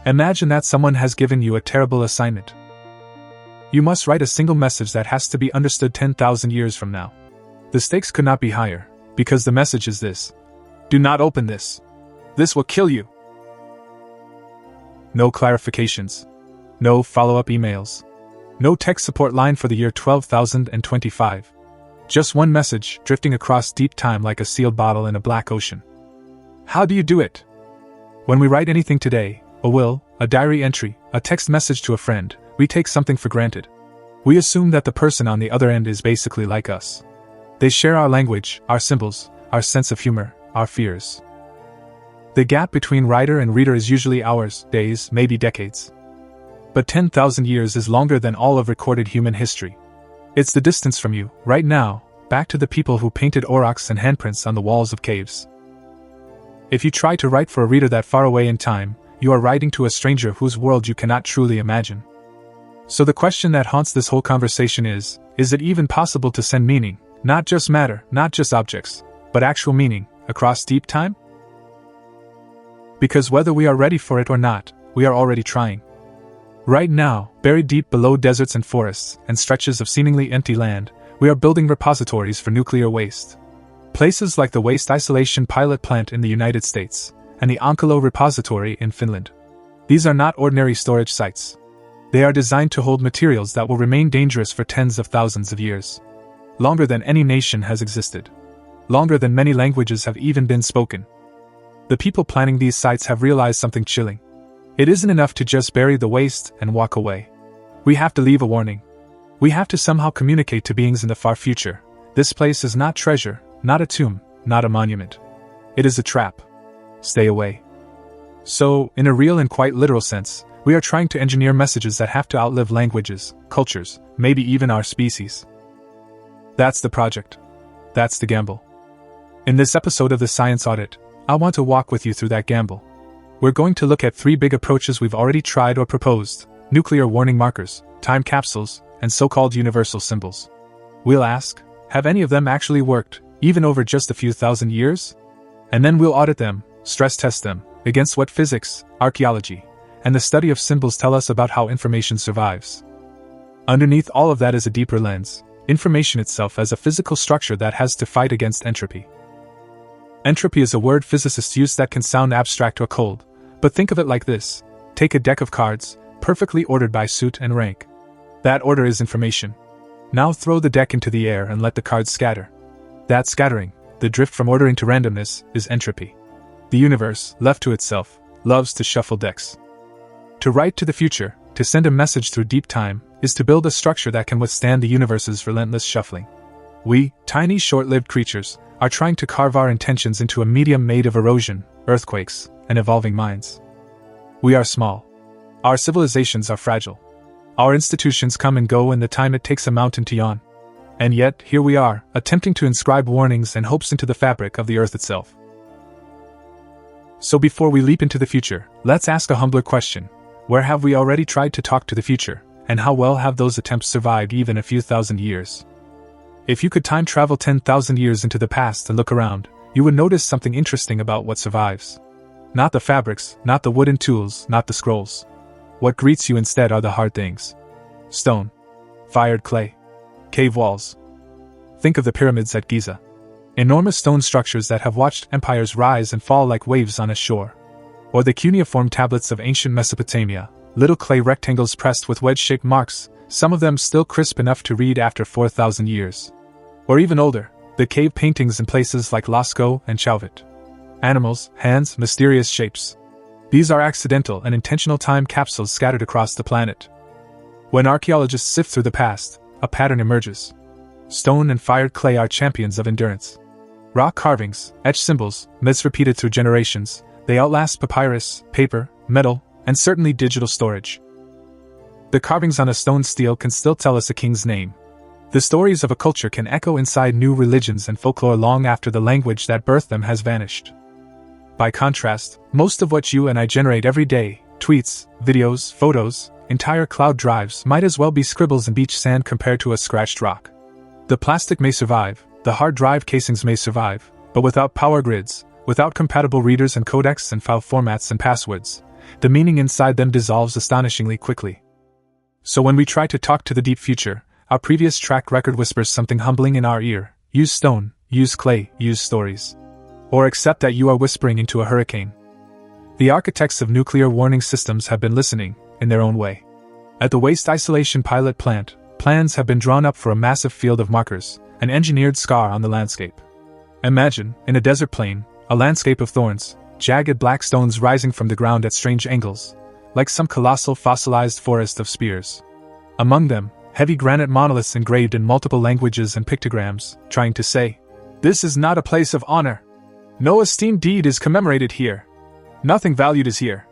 Imagine that someone has given you a terrible assignment. You must write a single message that has to be understood 10,000 years from now. The stakes could not be higher, because the message is this: do not open this. This will kill you. No clarifications. No follow-up emails. No tech support line for the year 12,025. Just one message drifting across deep time like a sealed bottle in a black ocean. How do you do it? When we write anything today, a will, a diary entry, a text message to a friend, we take something for granted. We assume that the person on the other end is basically like us. They share our language, our symbols, our sense of humor, our fears. The gap between writer and reader is usually hours, days, maybe decades. But 10,000 years is longer than all of recorded human history. It's the distance from you, right now, back to the people who painted aurochs and handprints on the walls of caves. If you try to write for a reader that far away in time, you are writing to a stranger whose world you cannot truly imagine. So the question that haunts this whole conversation is it even possible to send meaning, not just matter, not just objects, but actual meaning, across deep time? Because whether we are ready for it or not, we are already trying. Right now, buried deep below deserts and forests and stretches of seemingly empty land, we are building repositories for nuclear waste. Places like the Waste Isolation Pilot Plant in the United States and the Onkalo Repository in Finland. These are not ordinary storage sites. They are designed to hold materials that will remain dangerous for tens of thousands of years. Longer than any nation has existed. Longer than many languages have even been spoken. The people planning these sites have realized something chilling. It isn't enough to just bury the waste and walk away. We have to leave a warning. We have to somehow communicate to beings in the far future. This place is not treasure, not a tomb, not a monument. It is a trap. Stay away. So, in a real and quite literal sense, we are trying to engineer messages that have to outlive languages, cultures, maybe even our species. That's the project. That's the gamble. In this episode of the Science Audit, I want to walk with you through that gamble. We're going to look at 3 big approaches we've already tried or proposed: nuclear warning markers, time capsules, and so-called universal symbols. We'll ask, have any of them actually worked, even over just a few thousand years? And then we'll audit them, stress test them, against what physics, archaeology, and the study of symbols tell us about how information survives. Underneath all of that is a deeper lens, information itself as a physical structure that has to fight against entropy. Entropy is a word physicists use that can sound abstract or cold, but think of it like this. Take a deck of cards, perfectly ordered by suit and rank. That order is information. Now throw the deck into the air and let the cards scatter. That scattering, the drift from order into randomness, is entropy. The universe, left to itself, loves to shuffle decks. To write to the future, to send a message through deep time, is to build a structure that can withstand the universe's relentless shuffling. We, tiny short-lived creatures, are trying to carve our intentions into a medium made of erosion, earthquakes, and evolving minds. We are small. Our civilizations are fragile. Our institutions come and go in the time it takes a mountain to yawn. And yet, here we are, attempting to inscribe warnings and hopes into the fabric of the earth itself. So before we leap into the future, let's ask a humbler question. Where have we already tried to talk to the future, and how well have those attempts survived even a few thousand years? If you could time travel 10,000 years into the past and look around, you would notice something interesting about what survives. Not the fabrics, not the wooden tools, not the scrolls. What greets you instead are the hard things. Stone. Fired clay. Cave walls. Think of the pyramids at Giza. Enormous stone structures that have watched empires rise and fall like waves on a shore. Or the cuneiform tablets of ancient Mesopotamia, little clay rectangles pressed with wedge-shaped marks, some of them still crisp enough to read after 4,000 years. Or even older, the cave paintings in places like Lascaux and Chauvet. Animals, hands, mysterious shapes. These are accidental and intentional time capsules scattered across the planet. When archaeologists sift through the past, a pattern emerges. Stone and fired clay are champions of endurance. Rock carvings, etched symbols, myths repeated through generations, they outlast papyrus, paper, metal, and certainly digital storage. The carvings on a stone stele can still tell us a king's name. The stories of a culture can echo inside new religions and folklore long after the language that birthed them has vanished. By contrast, most of what you and I generate every day, tweets, videos, photos, entire cloud drives, might as well be scribbles and beach sand compared to a scratched rock. The plastic may survive, the hard drive casings may survive, but without power grids, without compatible readers and codecs and file formats and passwords, the meaning inside them dissolves astonishingly quickly. So when we try to talk to the deep future, our previous track record whispers something humbling in our ear: use stone, use clay, use stories. Or accept that you are whispering into a hurricane. The architects of nuclear warning systems have been listening, in their own way. At the Waste Isolation Pilot Plant, plans have been drawn up for a massive field of markers, an engineered scar on the landscape. Imagine, in a desert plain, a landscape of thorns, jagged black stones rising from the ground at strange angles, like some colossal fossilized forest of spears. Among them, heavy granite monoliths engraved in multiple languages and pictograms, trying to say, "This is not a place of honor. No esteemed deed is commemorated here. Nothing valued is here."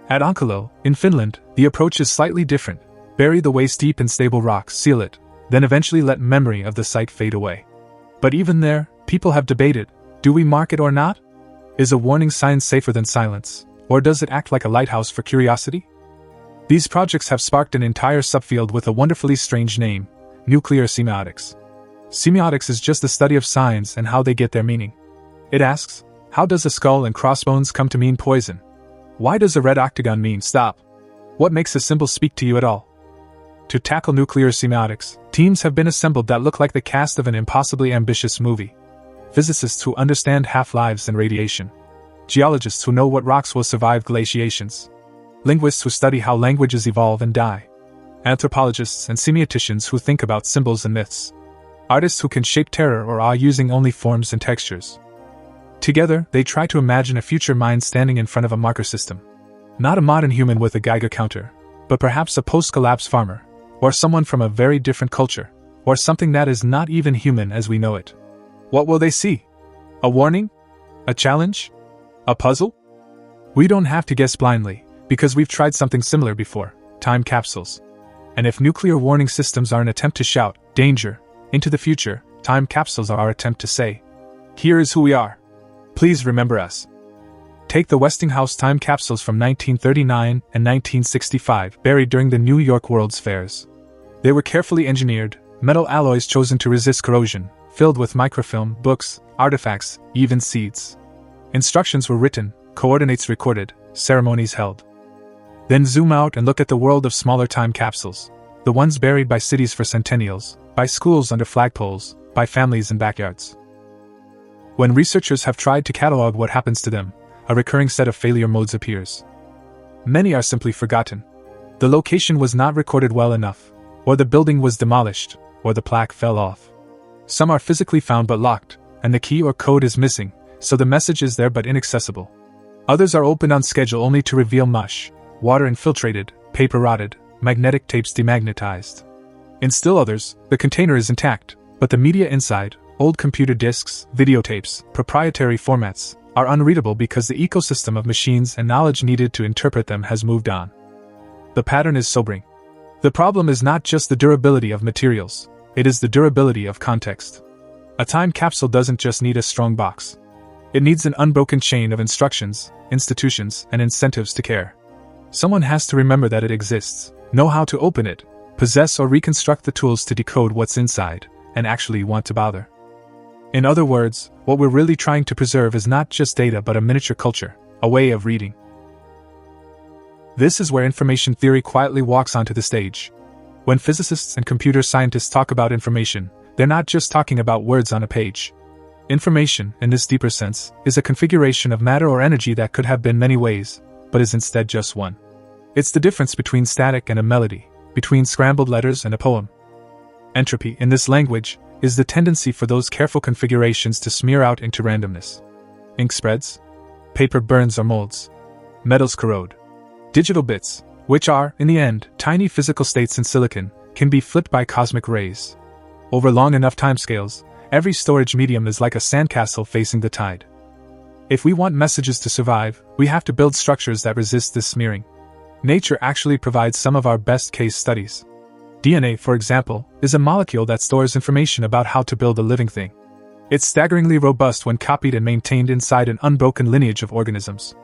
At Onkalo, in Finland, the approach is slightly different. Bury the waste deep in stable rocks, seal it, then eventually let memory of the site fade away. But even there, people have debated, do we mark it or not? Is a warning sign safer than silence, or does it act like a lighthouse for curiosity? These projects have sparked an entire subfield with a wonderfully strange name: nuclear semiotics. Semiotics is just the study of signs and how they get their meaning. It asks, how does a skull and crossbones come to mean poison? Why does a red octagon mean stop? What makes a symbol speak to you at all? To tackle nuclear semiotics, teams have been assembled that look like the cast of an impossibly ambitious movie. Physicists who understand half-lives and radiation. Geologists who know what rocks will survive glaciations. Linguists who study how languages evolve and die. Anthropologists and semioticians who think about symbols and myths. Artists who can shape terror or awe using only forms and textures. Together, they try to imagine a future mind standing in front of a marker system. Not a modern human with a Geiger counter, but perhaps a post-collapse farmer, or someone from a very different culture, or something that is not even human as we know it. What will they see? A warning? A challenge? A puzzle? We don't have to guess blindly, because we've tried something similar before: time capsules. And if nuclear warning systems are an attempt to shout, danger, into the future, time capsules are our attempt to say, here is who we are. Please remember us. Take the Westinghouse time capsules from 1939 and 1965, buried during the New York World's Fairs. They were carefully engineered, metal alloys chosen to resist corrosion, filled with microfilm, books, artifacts, even seeds. Instructions were written, coordinates recorded, ceremonies held. Then zoom out and look at the world of smaller time capsules, the ones buried by cities for centennials, by schools under flagpoles, by families in backyards. When researchers have tried to catalog what happens to them, a recurring set of failure modes appears. Many are simply forgotten. The location was not recorded well enough, or the building was demolished, or the plaque fell off. Some are physically found but locked, and the key or code is missing, so the message is there but inaccessible. Others are opened on schedule only to reveal mush, water infiltrated, paper rotted, magnetic tapes demagnetized. In still others, the container is intact, but the media inside, old computer disks, videotapes, proprietary formats, are unreadable because the ecosystem of machines and knowledge needed to interpret them has moved on. The pattern is sobering. The problem is not just the durability of materials, it is the durability of context. A time capsule doesn't just need a strong box. It needs an unbroken chain of instructions, institutions, and incentives to care. Someone has to remember that it exists, know how to open it, possess or reconstruct the tools to decode what's inside, and actually want to bother. In other words, what we're really trying to preserve is not just data but a miniature culture, a way of reading. This is where information theory quietly walks onto the stage. When physicists and computer scientists talk about information, they're not just talking about words on a page. Information, in this deeper sense, is a configuration of matter or energy that could have been many ways, but is instead just one. It's the difference between static and a melody, between scrambled letters and a poem. Entropy, in this language, is the tendency for those careful configurations to smear out into randomness. Ink spreads. Paper burns or molds. Metals corrode. Digital bits, which are, in the end, tiny physical states in silicon, can be flipped by cosmic rays. Over long enough timescales, every storage medium is like a sandcastle facing the tide. If we want messages to survive, we have to build structures that resist this smearing. Nature actually provides some of our best case studies. DNA, for example, is a molecule that stores information about how to build a living thing. It's staggeringly robust when copied and maintained inside an unbroken lineage of organisms.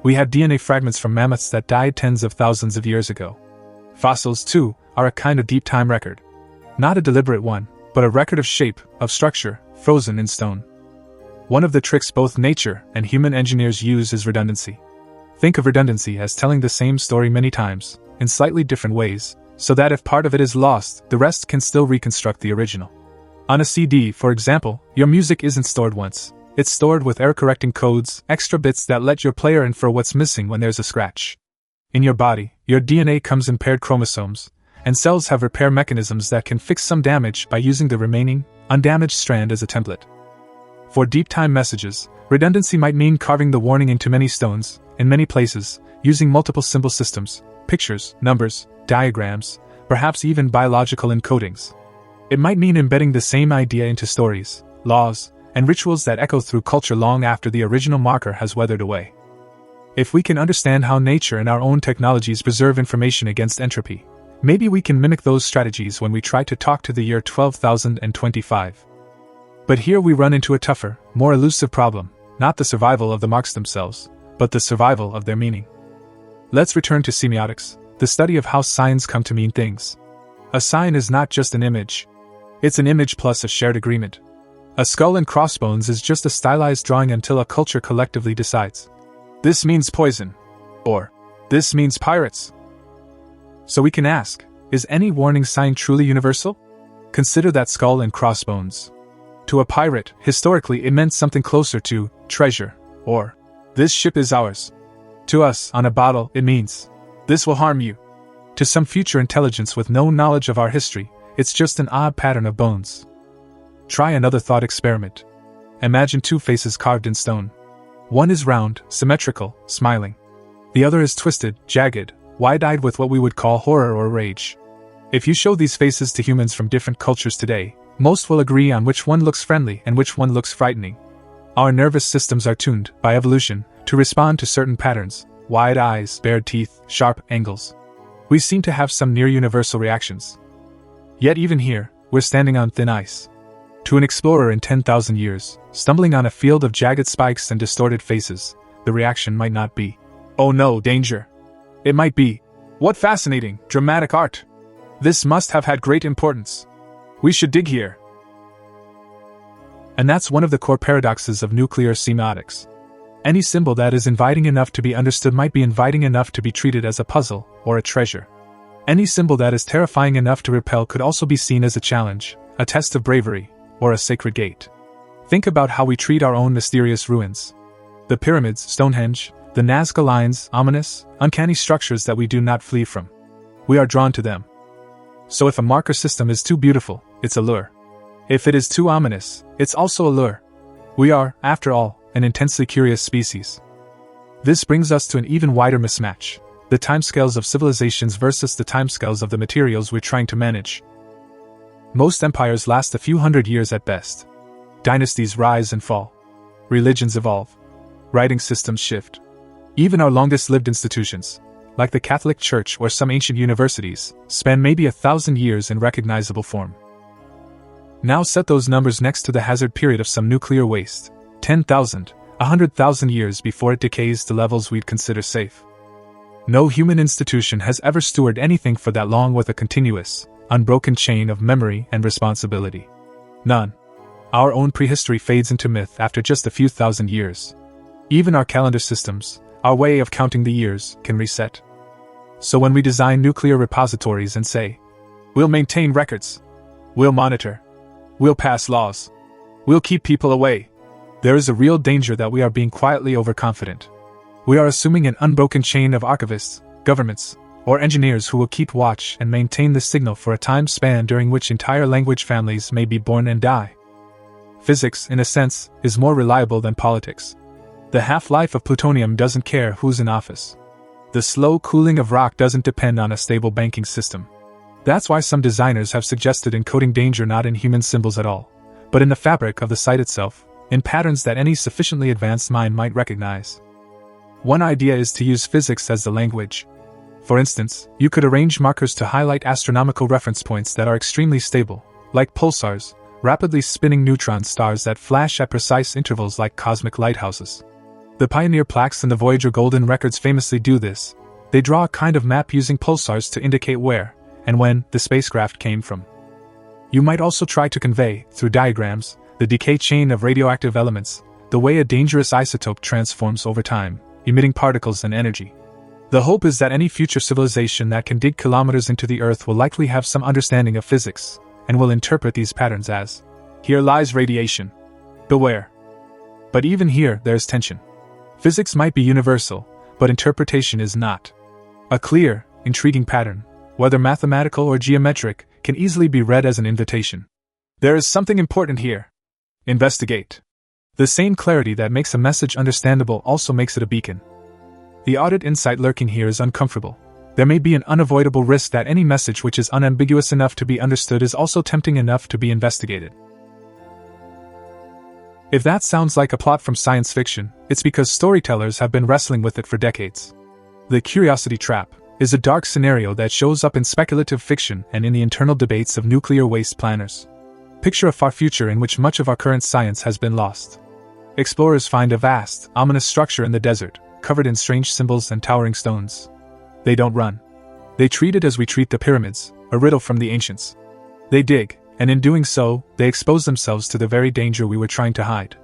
We have DNA fragments from mammoths that died tens of thousands of years ago. Fossils, too, are a kind of deep time record. Not a deliberate one, but a record of shape, of structure, frozen in stone. One of the tricks both nature and human engineers use is redundancy. Think of redundancy as telling the same story many times, in slightly different ways, so that if part of it is lost, the rest can still reconstruct the original. On a CD, for example, your music isn't stored once. It's stored with error-correcting codes, extra bits that let your player infer what's missing when there's a scratch. In your body, your DNA comes in paired chromosomes, and cells have repair mechanisms that can fix some damage by using the remaining, undamaged strand as a template. For deep time messages, redundancy might mean carving the warning into many stones, in many places, using multiple symbol systems, pictures, numbers, diagrams, perhaps even biological encodings. It might mean embedding the same idea into stories, laws, and rituals that echo through culture long after the original marker has weathered away. If we can understand how nature and our own technologies preserve information against entropy, maybe we can mimic those strategies when we try to talk to the year 12,025. But here we run into a tougher, more elusive problem, not the survival of the marks themselves, but the survival of their meaning. Let's return to semiotics, the study of how signs come to mean things. A sign is not just an image. It's an image plus a shared agreement. A skull and crossbones is just a stylized drawing until a culture collectively decides, this means poison, or this means pirates. So we can ask, is any warning sign truly universal? Consider that skull and crossbones. To a pirate, historically it meant something closer to treasure, or this ship is ours. To us, on a bottle, it means this will harm you. To some future intelligence with no knowledge of our history, it's just an odd pattern of bones. Try another thought experiment. Imagine two faces carved in stone. One is round, symmetrical, smiling. The other is twisted, jagged, wide-eyed with what we would call horror or rage. If you show these faces to humans from different cultures today, most will agree on which one looks friendly and which one looks frightening. Our nervous systems are tuned, by evolution, to respond to certain patterns: wide eyes, bared teeth, sharp angles. We seem to have some near-universal reactions. Yet even here, we're standing on thin ice. To an explorer in 10,000 years, stumbling on a field of jagged spikes and distorted faces, the reaction might not be, "Oh no, danger." It might be, "What fascinating, dramatic art! This must have had great importance. We should dig here." And that's one of the core paradoxes of nuclear semiotics. Any symbol that is inviting enough to be understood might be inviting enough to be treated as a puzzle or a treasure. Any symbol that is terrifying enough to repel could also be seen as a challenge, a test of bravery, or a sacred gate. Think about how we treat our own mysterious ruins. The pyramids, Stonehenge, the Nazca lines, ominous, uncanny structures that we do not flee from. We are drawn to them. So if a marker system is too beautiful, it's a lure. If it is too ominous, it's also a lure. We are, after all, an intensely curious species. This brings us to an even wider mismatch: the timescales of civilizations versus the timescales of the materials we're trying to manage. Most empires last a few hundred years at best. Dynasties rise and fall. Religions evolve. Writing systems shift. Even our longest-lived institutions, like the Catholic Church or some ancient universities, span maybe 1,000 years in recognizable form. Now set those numbers next to the hazard period of some nuclear waste, 10,000, 100,000 years before it decays to levels we'd consider safe. No human institution has ever stewarded anything for that long with a continuous, unbroken chain of memory and responsibility. None. Our own prehistory fades into myth after just a few thousand years. Even our calendar systems, our way of counting the years, can reset. So when we design nuclear repositories and say, "We'll maintain records, we'll monitor, we'll pass laws, we'll keep people away," there is a real danger that we are being quietly overconfident. We are assuming an unbroken chain of archivists, governments, or engineers who will keep watch and maintain the signal for a time span during which entire language families may be born and die. Physics, in a sense, is more reliable than politics. The half-life of plutonium doesn't care who's in office. The slow cooling of rock doesn't depend on a stable banking system. That's why some designers have suggested encoding danger not in human symbols at all, but in the fabric of the site itself, in patterns that any sufficiently advanced mind might recognize. One idea is to use physics as the language. For instance, you could arrange markers to highlight astronomical reference points that are extremely stable, like pulsars, rapidly spinning neutron stars that flash at precise intervals like cosmic lighthouses. The Pioneer plaques and the Voyager golden records famously do this. They draw a kind of map using pulsars to indicate where, and when, the spacecraft came from. You might also try to convey, through diagrams, the decay chain of radioactive elements, the way a dangerous isotope transforms over time, emitting particles and energy. The hope is that any future civilization that can dig kilometers into the Earth will likely have some understanding of physics, and will interpret these patterns as, "Here lies radiation. Beware." But even here, there is tension. Physics might be universal, but interpretation is not. A clear, intriguing pattern, whether mathematical or geometric, can easily be read as an invitation. There is something important here. Investigate. The same clarity that makes a message understandable also makes it a beacon. The audit insight lurking here is uncomfortable. There may be an unavoidable risk that any message which is unambiguous enough to be understood is also tempting enough to be investigated. If that sounds like a plot from science fiction, it's because storytellers have been wrestling with it for decades. The curiosity trap is a dark scenario that shows up in speculative fiction and in the internal debates of nuclear waste planners. Picture a far future in which much of our current science has been lost. Explorers find a vast, ominous structure in the desert, covered in strange symbols and towering stones. They don't run. They treat it as we treat the pyramids, a riddle from the ancients. They dig, and in doing so, they expose themselves to the very danger we were trying to hide.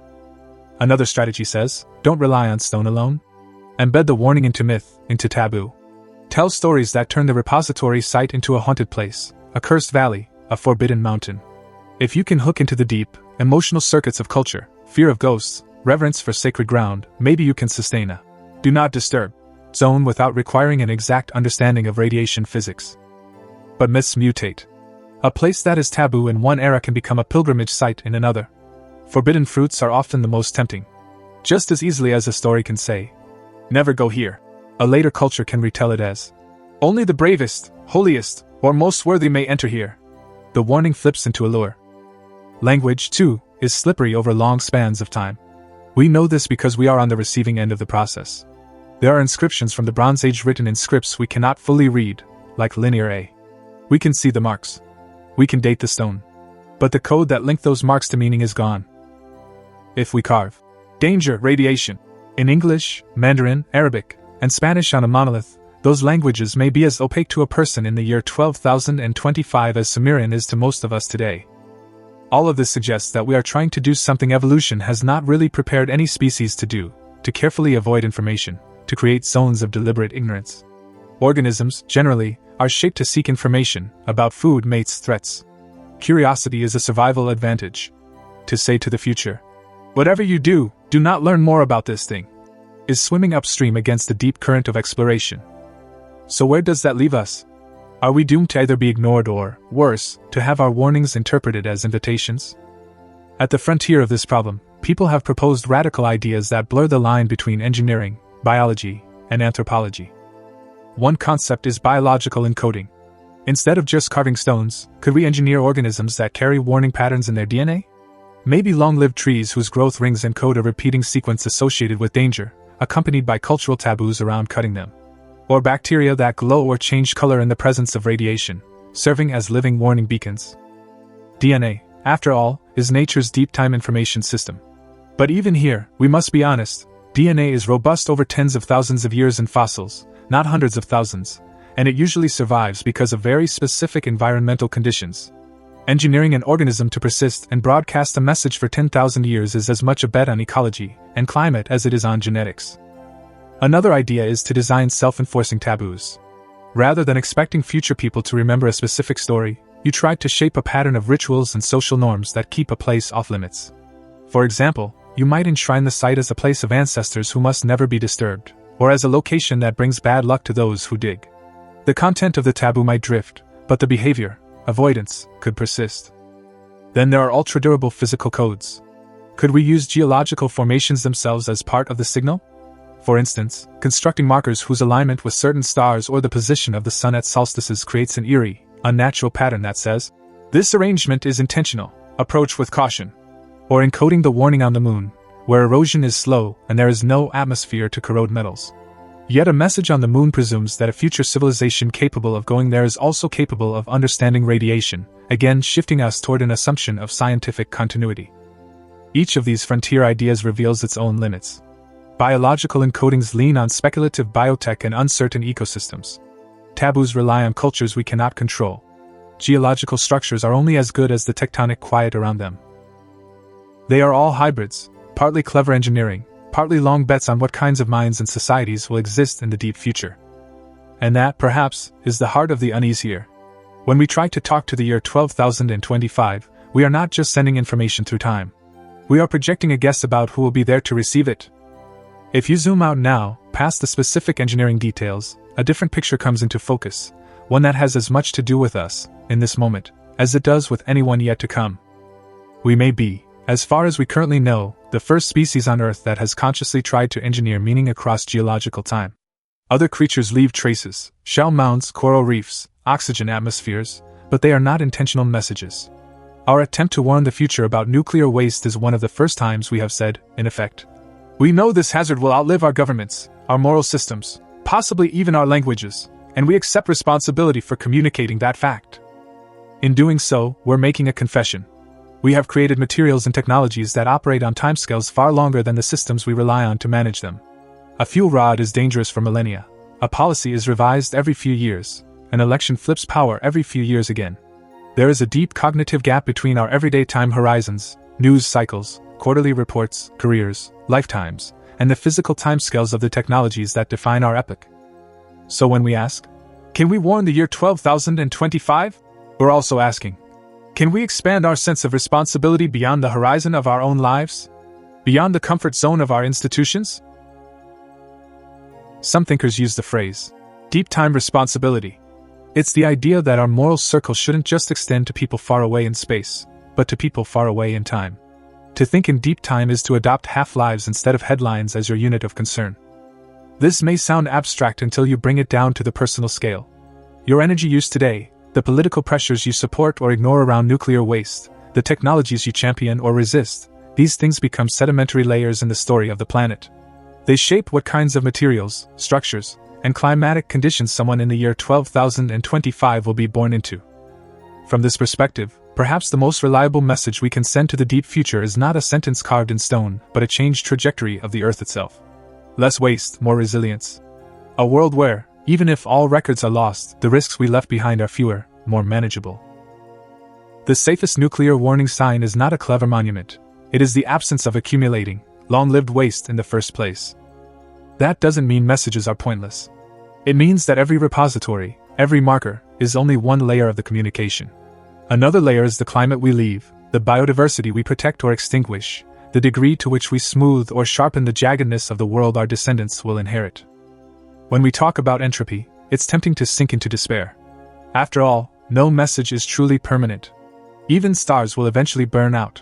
Another strategy says, don't rely on stone alone. Embed the warning into myth, into taboo. Tell stories that turn the repository site into a haunted place, a cursed valley, a forbidden mountain. If you can hook into the deep, emotional circuits of culture, fear of ghosts, reverence for sacred ground, maybe you can sustain a do not disturb zone without requiring an exact understanding of radiation physics. But myths mutate. A place that is taboo in one era can become a pilgrimage site in another. Forbidden fruits are often the most tempting. Just as easily as a story can say, "Never go here," a later culture can retell it as, "Only the bravest, holiest, or most worthy may enter here." The warning flips into a lure. Language, too, is slippery over long spans of time. We know this because we are on the receiving end of the process. There are inscriptions from the Bronze Age written in scripts we cannot fully read, like Linear A. We can see the marks. We can date the stone. But the code that linked those marks to meaning is gone. If we carve danger, radiation, in English, Mandarin, Arabic, and Spanish on a monolith, those languages may be as opaque to a person in the year 12,025 as Sumerian is to most of us today. All of this suggests that we are trying to do something evolution has not really prepared any species to do, to carefully avoid information, to create zones of deliberate ignorance. Organisms, generally, are shaped to seek information about food, mates, threats. Curiosity is a survival advantage. To say to the future, "Whatever you do, do not learn more about this thing," is swimming upstream against the deep current of exploration. So where does that leave us? Are we doomed to either be ignored or, worse, to have our warnings interpreted as invitations? At the frontier of this problem, people have proposed radical ideas that blur the line between engineering, biology, and anthropology. One concept is biological encoding. Instead of just carving stones, could we engineer organisms that carry warning patterns in their DNA? Maybe long-lived trees whose growth rings encode a repeating sequence associated with danger, accompanied by cultural taboos around cutting them. Or bacteria that glow or change color in the presence of radiation, serving as living warning beacons. DNA, after all, is nature's deep-time information system. But even here, we must be honest, DNA is robust over tens of thousands of years in fossils, not hundreds of thousands, and it usually survives because of very specific environmental conditions. Engineering an organism to persist and broadcast a message for 10,000 years is as much a bet on ecology and climate as it is on genetics. Another idea is to design self-enforcing taboos. Rather than expecting future people to remember a specific story, you try to shape a pattern of rituals and social norms that keep a place off-limits. For example, you might enshrine the site as a place of ancestors who must never be disturbed, or as a location that brings bad luck to those who dig. The content of the taboo might drift, but the behavior, avoidance, could persist. Then there are ultra-durable physical codes. Could we use geological formations themselves as part of the signal? For instance, constructing markers whose alignment with certain stars or the position of the sun at solstices creates an eerie, unnatural pattern that says, "This arrangement is intentional, approach with caution." Or encoding the warning on the moon, where erosion is slow and there is no atmosphere to corrode metals. Yet a message on the moon presumes that a future civilization capable of going there is also capable of understanding radiation, again shifting us toward an assumption of scientific continuity. Each of these frontier ideas reveals its own limits. Biological encodings lean on speculative biotech and uncertain ecosystems. Taboos rely on cultures we cannot control. Geological structures are only as good as the tectonic quiet around them. They are all hybrids, partly clever engineering, partly long bets on what kinds of minds and societies will exist in the deep future. And that, perhaps, is the heart of the unease here. When we try to talk to the year 12,025, we are not just sending information through time. We are projecting a guess about who will be there to receive it. If you zoom out now, past the specific engineering details, a different picture comes into focus, one that has as much to do with us, in this moment, as it does with anyone yet to come. We may be, as far as we currently know, the first species on Earth that has consciously tried to engineer meaning across geological time. Other creatures leave traces, shell mounds, coral reefs, oxygen atmospheres, but they are not intentional messages. Our attempt to warn the future about nuclear waste is one of the first times we have said, in effect, "We know this hazard will outlive our governments, our moral systems, possibly even our languages, and we accept responsibility for communicating that fact." In doing so, we're making a confession. We have created materials and technologies that operate on timescales far longer than the systems we rely on to manage them. A fuel rod is dangerous for millennia. A policy is revised every few years. An election flips power every few years again. There is a deep cognitive gap between our everyday time horizons, news cycles, quarterly reports, careers, lifetimes, and the physical timescales of the technologies that define our epoch. So when we ask, can we warn the year 12,025? We're also asking, can we expand our sense of responsibility beyond the horizon of our own lives? Beyond the comfort zone of our institutions? Some thinkers use the phrase, deep time responsibility. It's the idea that our moral circle shouldn't just extend to people far away in space, but to people far away in time. To think in deep time is to adopt half-lives instead of headlines as your unit of concern. This may sound abstract until you bring it down to the personal scale. Your energy use today, the political pressures you support or ignore around nuclear waste, the technologies you champion or resist, these things become sedimentary layers in the story of the planet. They shape what kinds of materials, structures, and climatic conditions someone in the year 12,025 will be born into. From this perspective, perhaps the most reliable message we can send to the deep future is not a sentence carved in stone, but a changed trajectory of the Earth itself. Less waste, more resilience. A world where, even if all records are lost, the risks we left behind are fewer, more manageable. The safest nuclear warning sign is not a clever monument. It is the absence of accumulating, long-lived waste in the first place. That doesn't mean messages are pointless. It means that every repository, every marker, is only one layer of the communication. Another layer is the climate we leave, the biodiversity we protect or extinguish, the degree to which we smooth or sharpen the jaggedness of the world our descendants will inherit. When we talk about entropy, it's tempting to sink into despair. After all, no message is truly permanent. Even stars will eventually burn out.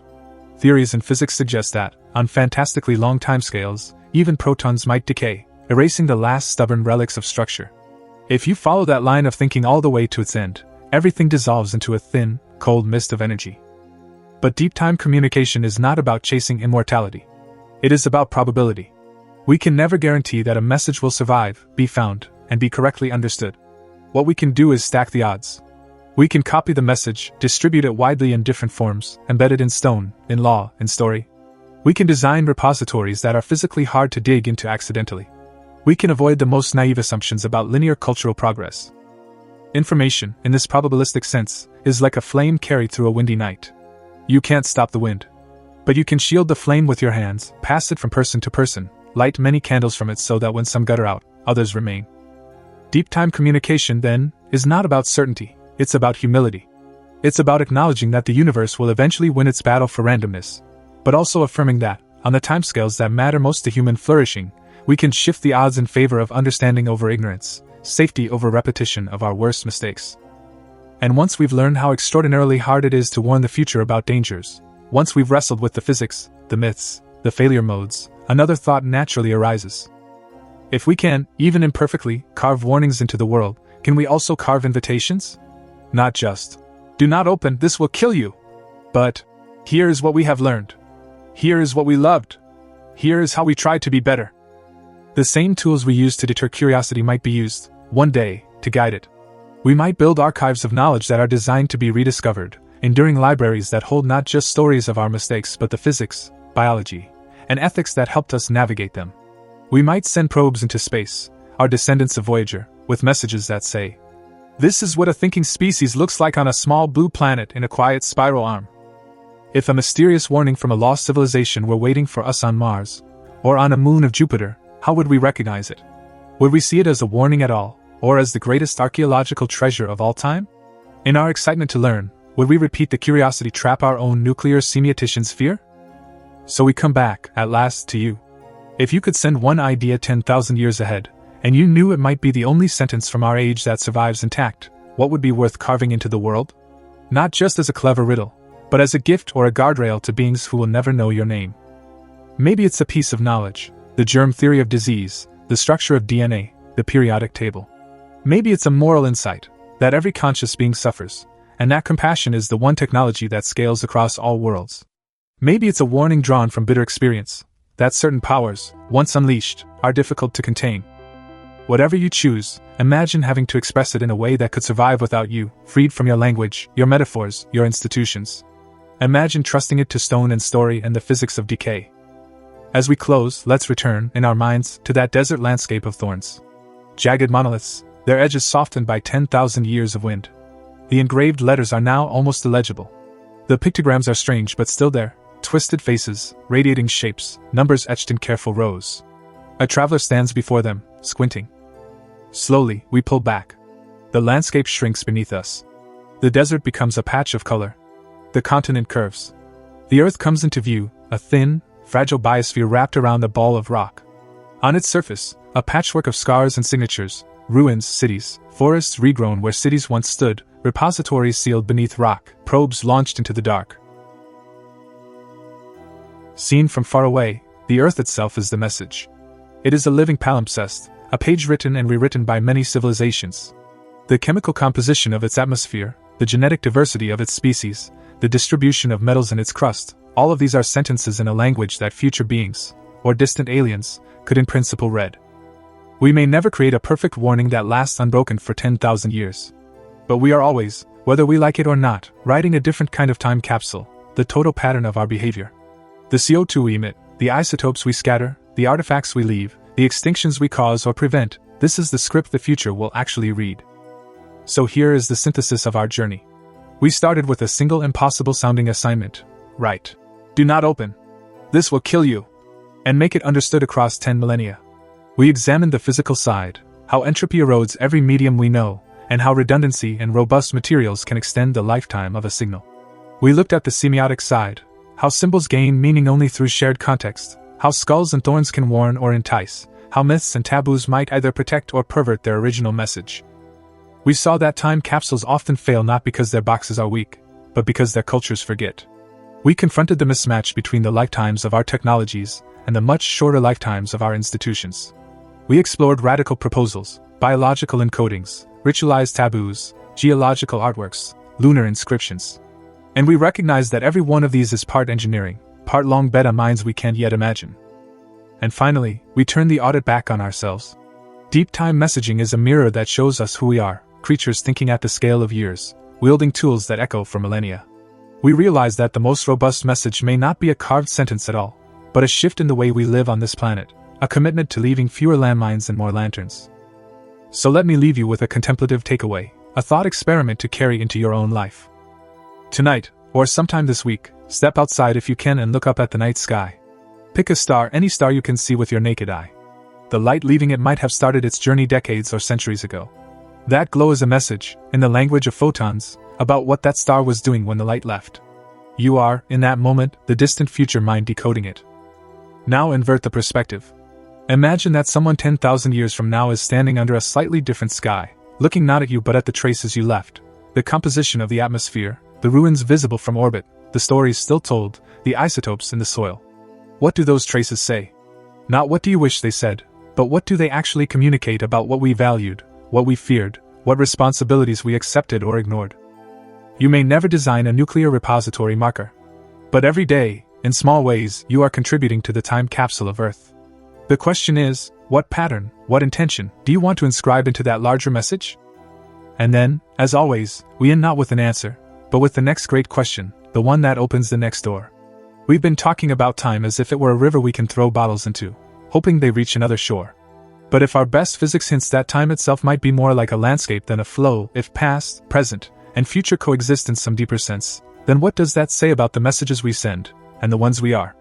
Theories in physics suggest that, on fantastically long timescales, even protons might decay, erasing the last stubborn relics of structure. If you follow that line of thinking all the way to its end, everything dissolves into a thin, cold mist of energy. But deep time communication is not about chasing immortality. It is about probability. We can never guarantee that a message will survive, be found, and be correctly understood. What we can do is stack the odds. We can copy the message, distribute it widely in different forms, embed it in stone, in law, in story. We can design repositories that are physically hard to dig into accidentally. We can avoid the most naive assumptions about linear cultural progress. Information, in this probabilistic sense, is like a flame carried through a windy night. You can't stop the wind. But you can shield the flame with your hands, pass it from person to person, light many candles from it so that when some gutter out, others remain. Deep time communication, then, is not about certainty, it's about humility. It's about acknowledging that the universe will eventually win its battle for randomness, but also affirming that, on the timescales that matter most to human flourishing, we can shift the odds in favor of understanding over ignorance, safety over repetition of our worst mistakes. And once we've learned how extraordinarily hard it is to warn the future about dangers, once we've wrestled with the physics, the myths, the failure modes, another thought naturally arises. If we can, even imperfectly, carve warnings into the world, can we also carve invitations? Not just, do not open, this will kill you. But, here is what we have learned. Here is what we loved. Here is how we tried to be better. The same tools we use to deter curiosity might be used, one day, to guide it. We might build archives of knowledge that are designed to be rediscovered, enduring libraries that hold not just stories of our mistakes but the physics, biology, and ethics that helped us navigate them. We might send probes into space, our descendants of Voyager, with messages that say, "This is what a thinking species looks like on a small blue planet in a quiet spiral arm." If a mysterious warning from a lost civilization were waiting for us on Mars, or on a moon of Jupiter, how would we recognize it? Would we see it as a warning at all, or as the greatest archaeological treasure of all time? In our excitement to learn, would we repeat the curiosity trap our own nuclear semioticians fear? So we come back, at last, to you. If you could send one idea 10,000 years ahead, and you knew it might be the only sentence from our age that survives intact, what would be worth carving into the world? Not just as a clever riddle, but as a gift or a guardrail to beings who will never know your name. Maybe it's a piece of knowledge, the germ theory of disease, the structure of DNA, the periodic table. Maybe it's a moral insight, that every conscious being suffers, and that compassion is the one technology that scales across all worlds. Maybe it's a warning drawn from bitter experience, that certain powers, once unleashed, are difficult to contain. Whatever you choose, imagine having to express it in a way that could survive without you, freed from your language, your metaphors, your institutions. Imagine trusting it to stone and story and the physics of decay. As we close, let's return, in our minds, to that desert landscape of thorns. Jagged monoliths, their edges softened by 10,000 years of wind. The engraved letters are now almost illegible. The pictograms are strange but still there, twisted faces, radiating shapes, numbers etched in careful rows. A traveler stands before them, squinting. Slowly, we pull back. The landscape shrinks beneath us. The desert becomes a patch of color. The continent curves. The earth comes into view, a thin, fragile biosphere wrapped around a ball of rock. On its surface, a patchwork of scars and signatures, ruins, cities, forests regrown where cities once stood, repositories sealed beneath rock, probes launched into the dark. Seen from far away, the earth itself is the message. It is a living palimpsest, a page written and rewritten by many civilizations. The chemical composition of its atmosphere, the genetic diversity of its species, the distribution of metals in its crust, all of these are sentences in a language that future beings, or distant aliens, could in principle read. We may never create a perfect warning that lasts unbroken for 10,000 years. But we are always, whether we like it or not, writing a different kind of time capsule, the total pattern of our behavior. The CO2 we emit, the isotopes we scatter, the artifacts we leave, the extinctions we cause or prevent, this is the script the future will actually read. So here is the synthesis of our journey. We started with a single impossible-sounding assignment. Write. Do not open. This will kill you. And make it understood across 10 millennia. We examined the physical side, how entropy erodes every medium we know, and how redundancy and robust materials can extend the lifetime of a signal. We looked at the semiotic side, how symbols gain meaning only through shared context, how skulls and thorns can warn or entice, how myths and taboos might either protect or pervert their original message. We saw that time capsules often fail not because their boxes are weak, but because their cultures forget. We confronted the mismatch between the lifetimes of our technologies and the much shorter lifetimes of our institutions. We explored radical proposals, biological encodings, ritualized taboos, geological artworks, lunar inscriptions. And we recognized that every one of these is part engineering, part long beta minds we can't yet imagine. And finally, we turned the audit back on ourselves. Deep time messaging is a mirror that shows us who we are, creatures thinking at the scale of years, wielding tools that echo for millennia. We realize that the most robust message may not be a carved sentence at all, but a shift in the way we live on this planet, a commitment to leaving fewer landmines and more lanterns. So let me leave you with a contemplative takeaway, a thought experiment to carry into your own life. Tonight, or sometime this week, step outside if you can and look up at the night sky. Pick a star, any star you can see with your naked eye. The light leaving it might have started its journey decades or centuries ago. That glow is a message, in the language of photons, about what that star was doing when the light left. You are, in that moment, the distant future mind decoding it. Now invert the perspective. Imagine that someone 10,000 years from now is standing under a slightly different sky, looking not at you but at the traces you left, the composition of the atmosphere, the ruins visible from orbit, the stories still told, the isotopes in the soil. What do those traces say? Not what do you wish they said, but what do they actually communicate about what we valued, what we feared, what responsibilities we accepted or ignored? You may never design a nuclear repository marker. But every day, in small ways, you are contributing to the time capsule of Earth. The question is, what pattern, what intention, do you want to inscribe into that larger message? And then, as always, we end not with an answer, but with the next great question, the one that opens the next door. We've been talking about time as if it were a river we can throw bottles into, hoping they reach another shore. But if our best physics hints that time itself might be more like a landscape than a flow, if past, present, and future coexist in some deeper sense, then what does that say about the messages we send, and the ones we are?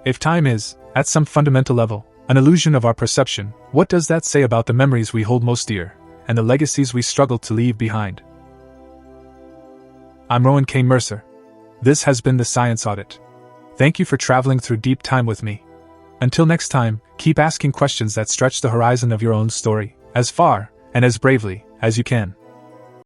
If time is, At some fundamental level, an illusion of our perception, what does that say about the memories we hold most dear, and the legacies we struggle to leave behind? I'm Rowan K. Mercer. This has been the Science Audit. Thank you for traveling through deep time with me. Until next time, keep asking questions that stretch the horizon of your own story, as far and as bravely as you can.